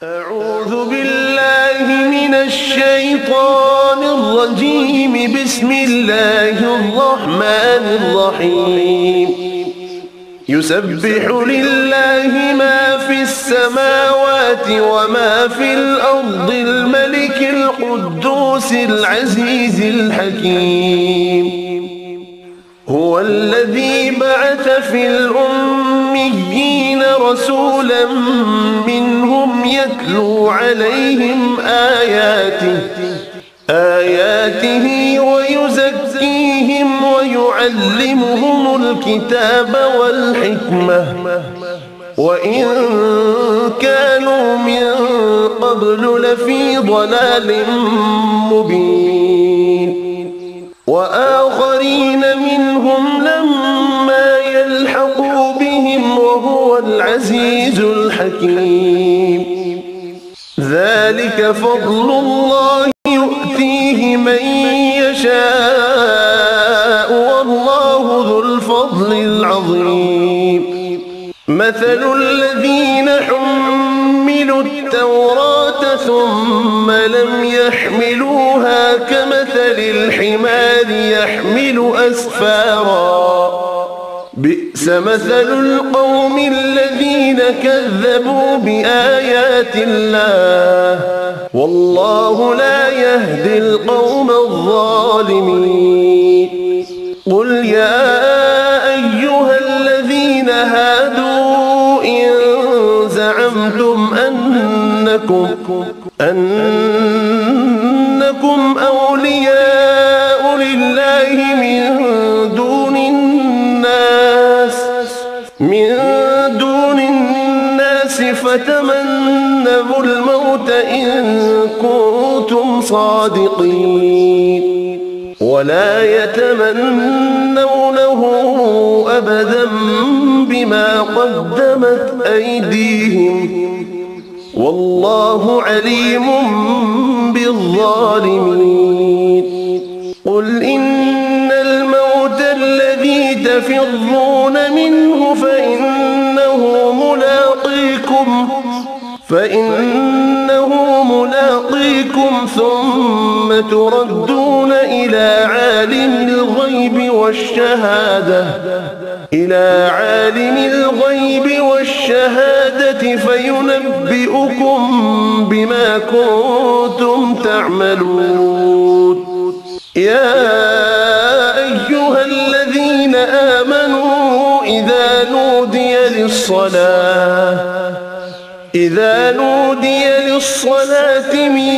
أعوذ بالله من الشيطان الرجيم. بسم الله الرحمن الرحيم. يسبح لله ما في السماوات وما في الأرض الملك القدوس العزيز الحكيم. هو الذي بعث في الأميين رسولا منهم يتلو عليهم آياته ويزكيهم ويعلمهم الكتاب والحكمة وإن كانوا من قبل لفي ضلال مبين. وآخرين منهم لما يلحقوا بهم وهو العزيز الحكيم. ذلك فضل الله يؤتيه من يشاء والله ذو الفضل العظيم. مثل الذين حملوا التوراة ثم لم يحملوها كمثل الحمار يحمل أسفارا بئس مثل القوم الذين كذبوا بآيات الله والله لا يهدي القوم الظالمين. قل يا أيها الذين هادوا إن زعمتم أنكم أولياء لله من دون الناس فتمنوا الموت إن كنتم صادقين ولا يتمنونه أبدا بما قدمت أيديهم والله عليم بالظالمين. قل إن الموت الذي تفرون منه فإنه ملاقيكم ثم تردون إلى عالم الغيب والشهادة فينبئكم بما كنتم تعملون. يا أيها الذين آمنوا إذا نودي للصلاة من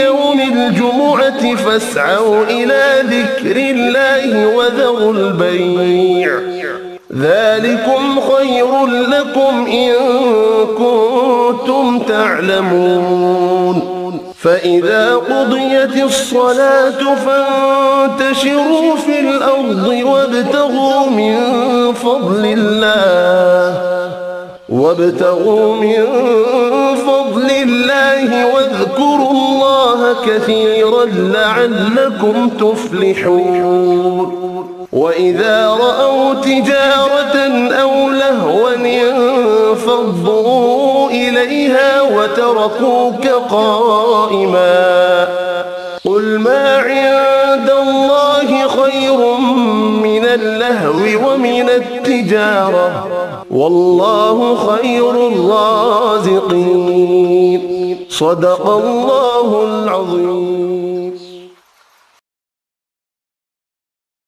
يوم الجمعة فاسعوا إلى ذكر الله وذروا البيع ذلكم خير لكم إن كنتم تعلمون. فإذا قضيت الصلاة فانتشروا في الأرض وابتغوا من فضل الله واذكروا الله كثيرا لعلكم تفلحون. وإذا رأوا تجارة أو لهوا انفضوا إليها وتركوك قائما. قل ما عند الله خير من اللهو ومن التجارة والله خير الرازقين. صدق الله العظيم.